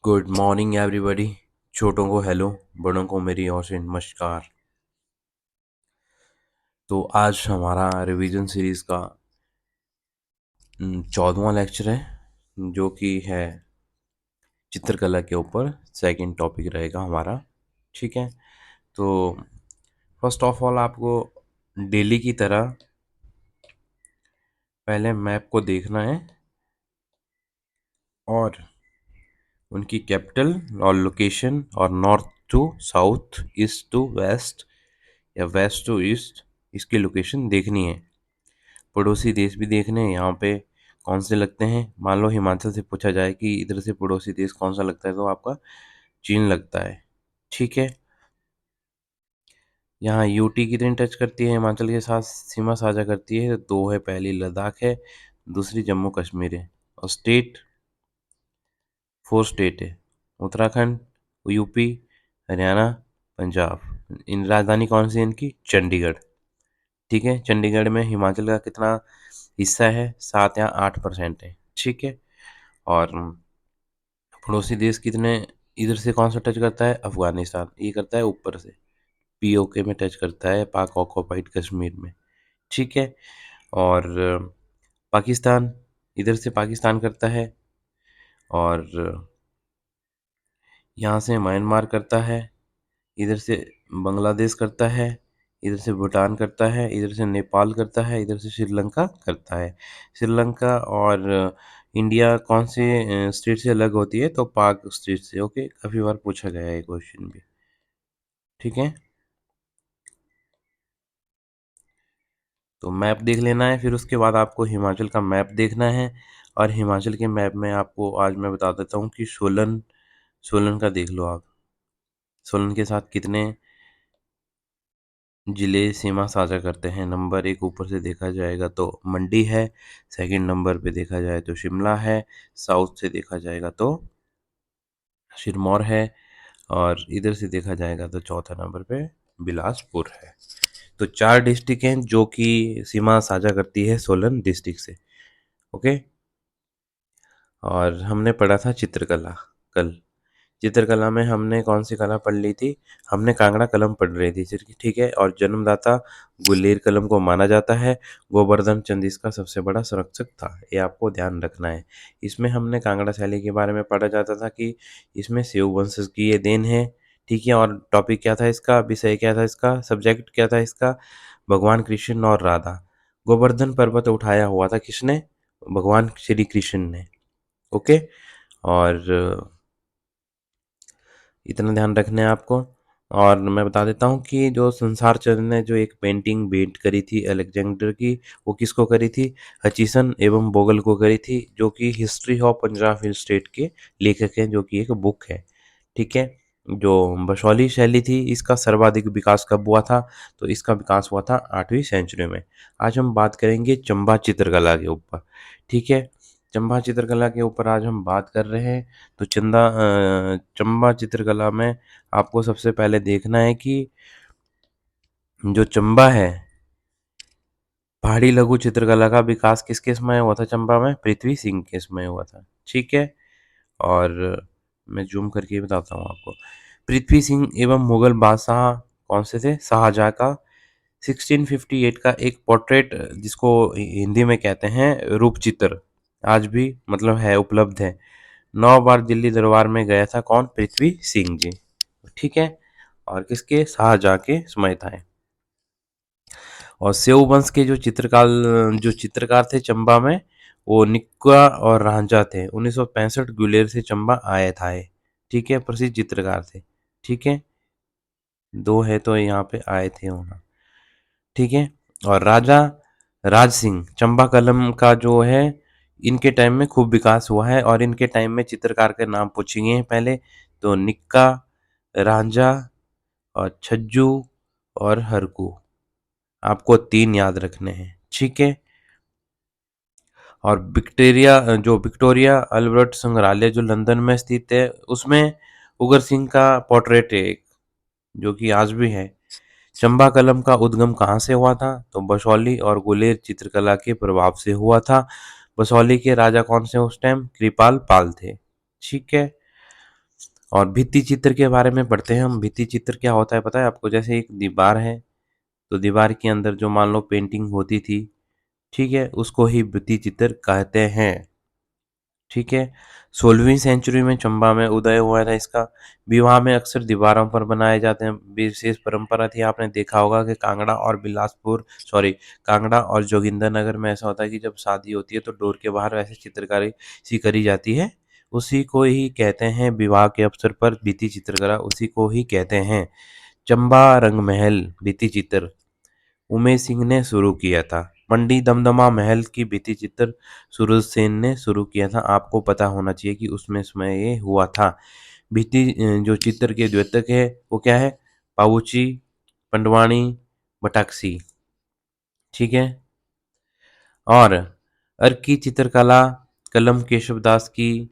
Good morning everybody. छोटों को hello, बड़ों को मेरी ओर से नमस्कार। तो आज हमारा रिवीजन सीरीज का 14वां लेक्चर है, जो कि है चित्रकला के ऊपर। सेकंड टॉपिक रहेगा हमारा। ठीक है, तो फर्स्ट ऑफ ऑल आपको डेली की तरह पहले मैप को देखना है और उनकी कैपिटल और लोकेशन और north to south, east to west या वेस्ट टू ईस्ट, इसकी लोकेशन देखनी है। पड़ोसी देश भी देखने हैं यहाँ पे कौन से लगते हैं। मान लो हिमाचल से पूछा जाए कि इधर से पड़ोसी देश कौन सा लगता है, तो आपका चीन लगता है। ठीक है, यहाँ यूटी कितनी टच करती है हिमाचल के साथ, सीमा साझा करती है, तो दो है। पहली लद्दाख है, दूसरी जम्मू कश्मीर है। और स्टेट, 4 स्टेट है, उत्तराखंड, यूपी, हरियाणा, पंजाब। इन राजधानी कौन सी है इनकी? चंडीगढ़। ठीक है, चंडीगढ़ में हिमाचल का कितना हिस्सा है? 7 या 8% है। ठीक है, और पड़ोसी देश कितने, इधर से कौन सा टच करता है? अफगानिस्तान, ये करता है ऊपर से, पीओके में टच करता है, पाक ऑक्यूपाइड कश्मीर में। ठीक है, और पाकिस्तान, इधर से पाकिस्तान करता है, और यहाँ से म्यांमार करता है, इधर से बांग्लादेश करता है, इधर से भूटान करता है, इधर से नेपाल करता है, इधर से श्रीलंका करता है। श्रीलंका और इंडिया कौन से स्टेट से अलग होती है? तो पाक स्टेट से। ओके, काफ़ी बार पूछा गया है क्वेश्चन भी। ठीक है, तो मैप देख लेना है, फिर उसके बाद आपको हिमाचल का मैप देखना है। और हिमाचल के मैप में आपको आज मैं बता देता हूँ कि सोलन, सोलन का देख लो आप। सोलन के साथ कितने जिले सीमा साझा करते हैं? नंबर 1 ऊपर से देखा जाएगा तो मंडी है, सेकंड नंबर पे देखा जाए तो शिमला है, साउथ से देखा जाएगा तो सिरमौर है, और इधर से देखा जाएगा तो चौथा नंबर पे बिलासपुर है। तो 4 डिस्ट्रिक्ट हैं जो कि सीमा साझा करती है सोलन डिस्ट्रिक्ट से। ओके, और हमने पढ़ा था चित्रकला कल। चित्रकला में हमने कौन सी कला पढ़ ली थी? हमने कांगड़ा कलम पढ़ रही थी। ठीक है, और जन्मदाता गुलेर कलम को माना जाता है। गोवर्धन चंद इसका सबसे बड़ा संरक्षक था, ये आपको ध्यान रखना है। इसमें हमने कांगड़ा शैली के बारे में पढ़ा जाता था कि इसमें सेव वंश की ये देन है। ठीक है, और टॉपिक क्या था इसका, विषय क्या था इसका, सब्जेक्ट क्या था इसका? भगवान कृष्ण और राधा। गोवर्धन पर्वत उठाया हुआ था किसने? भगवान श्री कृष्ण ने। ओके, और इतना ध्यान रखना है आपको। और मैं बता देता हूँ कि जो संसार चंद्र ने जो एक पेंटिंग भेंट करी थी अलेक्जेंडर की, वो किसको करी थी? हचिसन एवं बोगल को करी थी, जो कि history of Punjab hill state के लेखक हैं, जो कि एक बुक है। ठीक है, जो बसौली शैली थी, इसका सर्वाधिक विकास कब हुआ था? तो इसका विकास हुआ था 8वीं सेंचुरी में। आज हम बात करेंगे चंबा चित्रकला के ऊपर। ठीक है, चंबा चित्रकला के ऊपर आज हम बात कर रहे हैं। तो चंबा चित्रकला में आपको सबसे पहले देखना है कि जो चंबा है, पहाड़ी लघु चित्रकला का विकास किसके समय हुआ था चंबा में? पृथ्वी सिंह के समय हुआ था। ठीक है, और मैं जूम करके बताता हूँ आपको। पृथ्वी सिंह एवं मुगल बादशाह कौन से थे? शाहजहाँ का 1658 का एक पोर्ट्रेट, जिसको हिंदी में कहते हैं रूपचित्र, आज भी मतलब है, उपलब्ध है। 9 बार दिल्ली दरबार में गया था कौन? पृथ्वी सिंह जी। ठीक है, और किसके? शाहजहाँ के समय था। और सेऊ वंश के जो चित्रकार थे चंबा में, वो निक्का और रांझा थे। 1965 गुलेर से चंबा आए था ये। ठीक है, प्रसिद्ध चित्रकार थे। ठीक है, दो है तो यहाँ पे आए थे वहाँ। ठीक है, और राजा राज सिंह, चंबा कलम का जो है, इनके टाइम में खूब विकास हुआ है। और इनके टाइम में चित्रकार के नाम पूछेंगे हैं पहले, तो निक्का, रांझा और छज्जू और हरकू। आपको 3 याद रखने हैं। ठीक है, और विक्टोरिया अल्बर्ट संग्रहालय जो लंदन में स्थित है, उसमें उगर सिंह का पोर्ट्रेट है एक, जो कि आज भी है। चंबा कलम का उद्गम कहाँ से हुआ था? तो बसौली और गुलेर चित्रकला के प्रभाव से हुआ था। बसौली के राजा कौन से उस टाइम? कृपाल पाल थे। ठीक है, और भित्ति चित्र के बारे में पढ़ते हैं हम। भित्ति चित्र क्या होता है पता है आपको? जैसे एक दीवार है, तो दीवार के अंदर जो मान लो पेंटिंग होती थी, ठीक है, उसको ही भित्ति चित्र कहते हैं। ठीक है। 16वीं सेंचुरी में चंबा में उदय हुआ था इसका। विवाह में अक्सर दीवारों पर बनाए जाते हैं। विशेष परंपरा थी, आपने देखा होगा कि कांगड़ा और बिलासपुर, सॉरी, कांगड़ा और जोगिंदरनगर में ऐसा होता है कि जब शादी होती है तो डोर के बाहर वैसे चित्रकारी सी करी जाती है। उसी को ही कहते हैं, विवाह के अवसर पर भित्ति चित्रकला उसी को ही कहते हैं। चंबा रंगमहल भित्ति चित्र उमेश सिंह ने शुरू किया था। मंडी दमदमा महल की भित्ति चित्र सूरज सेन ने शुरू किया था। आपको पता होना चाहिए कि उसमें समय ये हुआ था। भित्ति जो चित्र के द्योतक है वो क्या है? पाउची, पंडवाणी, बटाक्सी। ठीक है। और अर्की चित्रकला कलम केशवदास की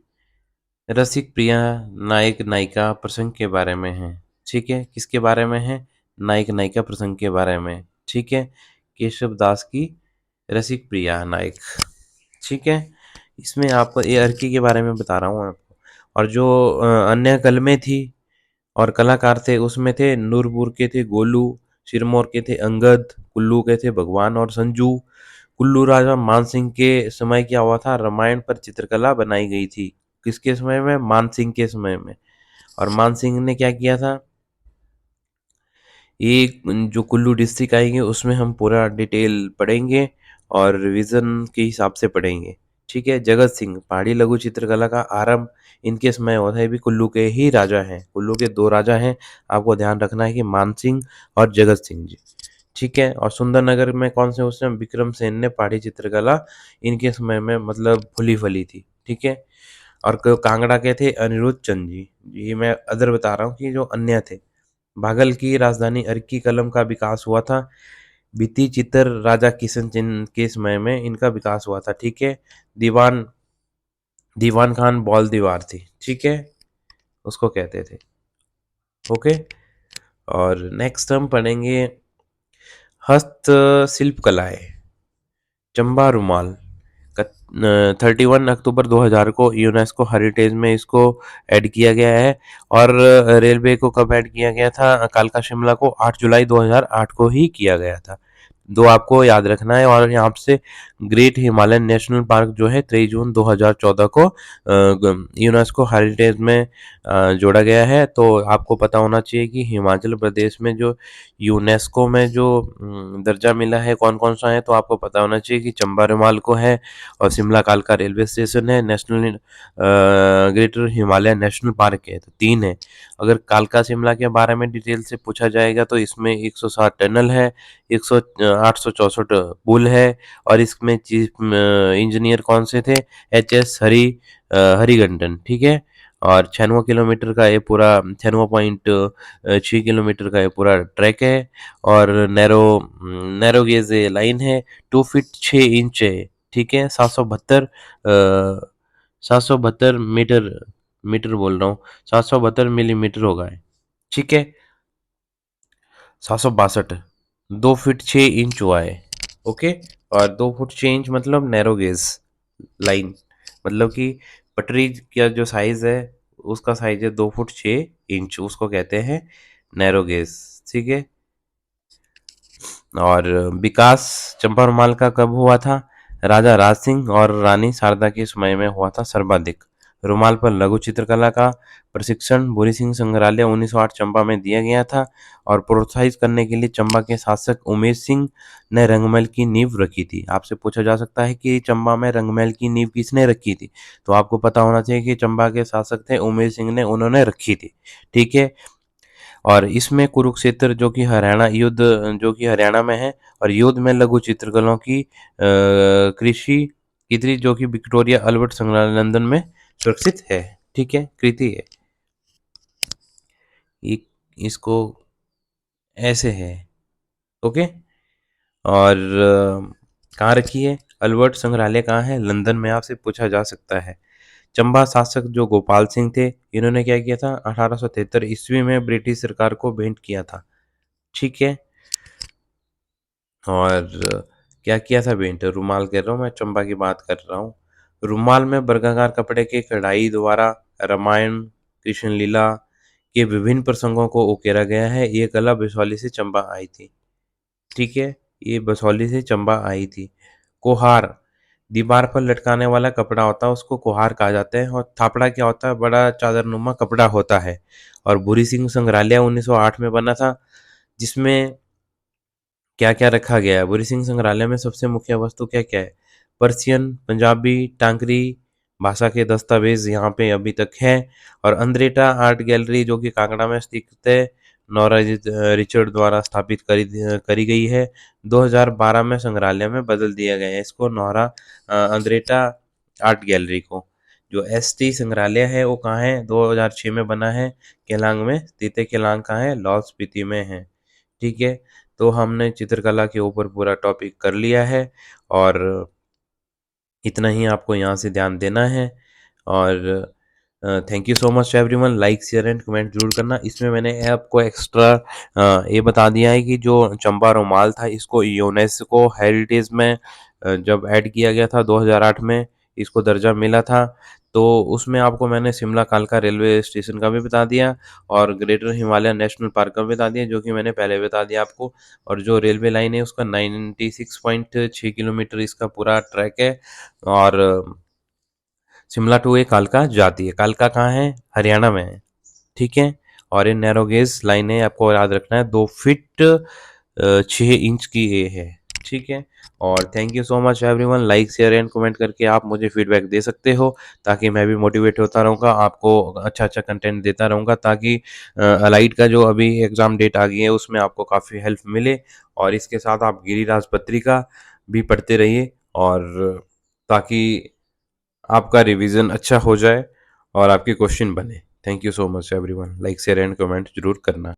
रसिक प्रिया नायक नायिका प्रसंग के बारे में है। ठीक है, किसके बारे में है? नायक नायिका प्रसंग के बारे में। ठीक है, केशव दास की रसिक प्रिया नायक। ठीक है, इसमें आपको ये अर्की के बारे में बता रहा हूँ आपको। और जो अन्य कलमें थी और कलाकार थे उसमें थे नूरपुर के थे गोलू, सिरमौर के थे अंगद, कुल्लू के थे भगवान और संजू। कुल्लू राजा मानसिंह के समय क्या हुआ था? रामायण पर चित्रकला बनाई गई थी। किसके समय में? मानसिंह के समय में। और मानसिंह ने क्या किया था? ये जो कुल्लू डिस्ट्रिक्ट आएंगे उसमें हम पूरा डिटेल पढ़ेंगे और रिवीजन के हिसाब से पढ़ेंगे। ठीक है। जगत सिंह, पहाड़ी लघु चित्रकला का आरंभ इनके समय होता है। भी कुल्लू के ही राजा हैं, कुल्लू के दो राजा हैं, आपको ध्यान रखना है कि मान सिंह और जगत सिंह जी। ठीक है। और सुंदरनगर में कौन से? उस समय विक्रम सेन ने पहाड़ी चित्रकला इनके समय में मतलब फुली फली थी। ठीक है। और कांगड़ा के थे अनिरुद्ध चंद जी। ये मैं अदर बता रहा हूँ कि जो अन्य थे। भागल की राजधानी अर्की कलम का विकास हुआ था। भित्ति चित्र राजा किशन चंद के समय में इनका विकास हुआ था। ठीक है। दीवान दीवान खान बॉल दीवार थी। ठीक है, उसको कहते थे। ओके। और नेक्स्ट हम पढ़ेंगे हस्त शिल्प कलाएं। चंबा रुमाल 31 अक्टूबर 2000 को यूनेस्को हेरिटेज में इसको ऐड किया गया है। और रेलवे को कब ऐड किया गया था? कालका शिमला को 8 जुलाई 2008 को ही किया गया था। दो आपको याद रखना है। और यहाँ से ग्रेट हिमालयन नेशनल पार्क जो है 23 जून 2014 को यूनेस्को हेरिटेज में जोड़ा गया है। तो आपको पता होना चाहिए कि हिमाचल प्रदेश में जो यूनेस्को में जो दर्जा मिला है कौन कौन सा है, तो आपको पता होना चाहिए कि चंबा रुमाल को है, और शिमला कालका रेलवे स्टेशन है, national greater Himalaya national park है, तो 3 है। अगर कालका शिमला के बारे में डिटेल से पूछा जाएगा तो इसमें 160 टनल है, 864 पुल है। और इसमें चीफ इंजीनियर कौन से थे? HS हरिगंडन। ठीक है। और 96 किलोमीटर का ये पूरा 96.6 किलोमीटर का ये पूरा ट्रैक है। और नैरो गेज लाइन है। 2 फीट 6 इंच है। ठीक है। 772 मीटर बोल रहा हूँ, 772 मिलीमीटर होगा। ठीक है। 762, 2 फीट 6 इंच हुआ है। ओके। और 2 फुट 6 इंच मतलब नैरो गेज लाइन, मतलब कि पटरी का जो साइज है उसका साइज है 2 फुट 6 इंच, उसको कहते हैं नैरो गेज। ठीक है। और विकास चंपा रुमाल का कब हुआ था? राजा राज सिंह और रानी शारदा के समय में हुआ था सर्वाधिक। रुमाल पर लघु चित्रकला का प्रशिक्षण बुरी सिंह संग्रहालय 1908 चंबा में दिया गया था। और प्रोत्साहित करने के लिए चंबा के शासक उमेश सिंह ने रंगमहल की नींव रखी थी। आपसे पूछा जा सकता है कि चंबा में रंगमहल की नींव किसने रखी थी? तो आपको पता होना चाहिए कि चंबा के शासक थे उमेश सिंह ने, उन्होंने रखी थी। ठीक है। और इसमें कुरुक्षेत्र जो कि हरियाणा में है, और युद्ध में लघु चित्रकलाओं की कृषि कृति जो कि विक्टोरिया अल्बर्ट संग्रहालय लंदन में सुरक्षित है। ठीक है, कृति है। ये इसको ऐसे है। ओके। और कहाँ रखी है? अल्बर्ट संग्रहालय कहाँ है? लंदन में, आपसे पूछा जा सकता है। चंबा शासक जो गोपाल सिंह थे, इन्होंने क्या किया था? 1873 ईस्वी में ब्रिटिश सरकार को भेंट किया था। ठीक है। और क्या किया था भेंट? रुमाल कह रहा हूँ मैं, चंबा की बात कर रहा हूँ। रुमाल में वर्गाकार कपड़े के कढ़ाई द्वारा रामायण कृष्ण लीला के विभिन्न प्रसंगों को उकेरा गया है। ये कला बसौली से चंबा आई थी। ठीक है, ये बसौली से चंबा आई थी। कोहार, दीवार पर लटकाने वाला कपड़ा होता है, उसको कोहार कहा जाता है। और थापड़ा क्या होता है? बड़ा चादरनुमा कपड़ा होता है। और बुरी सिंह संग्रहालय 1908 में बना था, जिसमें क्या क्या रखा गया है? बुरी सिंह संग्रहालय में सबसे मुख्य वस्तु क्या क्या है? पर्शियन, पंजाबी, टांकरी भाषा के दस्तावेज यहाँ पे अभी तक है। और अंद्रेटा आर्ट गैलरी जो कि कांगड़ा में स्थित है, नोरा रिचर्ड द्वारा स्थापित करी गई है। 2012 में संग्रहालय में बदल दिया गया है इसको, नोरा अंद्रेटा आर्ट गैलरी को। जो एसटी संग्रहालय है वो कहाँ है? 2006 में बना है, केलांग में स्थित है। केलांग कहाँ है? लाहौल स्पीति में है। ठीक है, तो हमने चित्रकला के ऊपर पूरा टॉपिक कर लिया है, और इतना ही आपको यहाँ से ध्यान देना है। और thank you so much everyone. Like share and comment जरूर करना। इसमें मैंने आपको एक्स्ट्रा ये बता दिया है कि जो चंबा रुमाल था, इसको यूनेस्को हेरिटेज में जब ऐड किया गया था 2008 में, इसको दर्जा मिला था। तो उसमें आपको मैंने शिमला कालका रेलवे स्टेशन का भी बता दिया, और ग्रेटर हिमालय नेशनल पार्क का भी बता दिया, जो कि मैंने पहले बता दिया आपको। और जो रेलवे लाइन है उसका 96.6 किलोमीटर इसका पूरा ट्रैक है। और शिमला टू ये कालका जाती है। कालका कहाँ है? हरियाणा में है। ठीक है, और ये नैरो गेज लाइन है, आपको याद रखना है। 2 फीट 6 इंच की ये है। ठीक है, और thank you so much everyone. Like share and comment करके आप मुझे फीडबैक दे सकते हो, ताकि मैं भी मोटिवेट होता रहूँगा, आपको अच्छा अच्छा कंटेंट देता रहूँगा, ताकि अलाइड का जो अभी एग्ज़ाम डेट आ गई है उसमें आपको काफ़ी हेल्प मिले। और इसके साथ आप गिरिराज पत्रिका भी पढ़ते रहिए, और ताकि आपका रिवीजन अच्छा हो जाए और आपके क्वेश्चन बने। Thank you so much everyone. Like share and comment जरूर करना।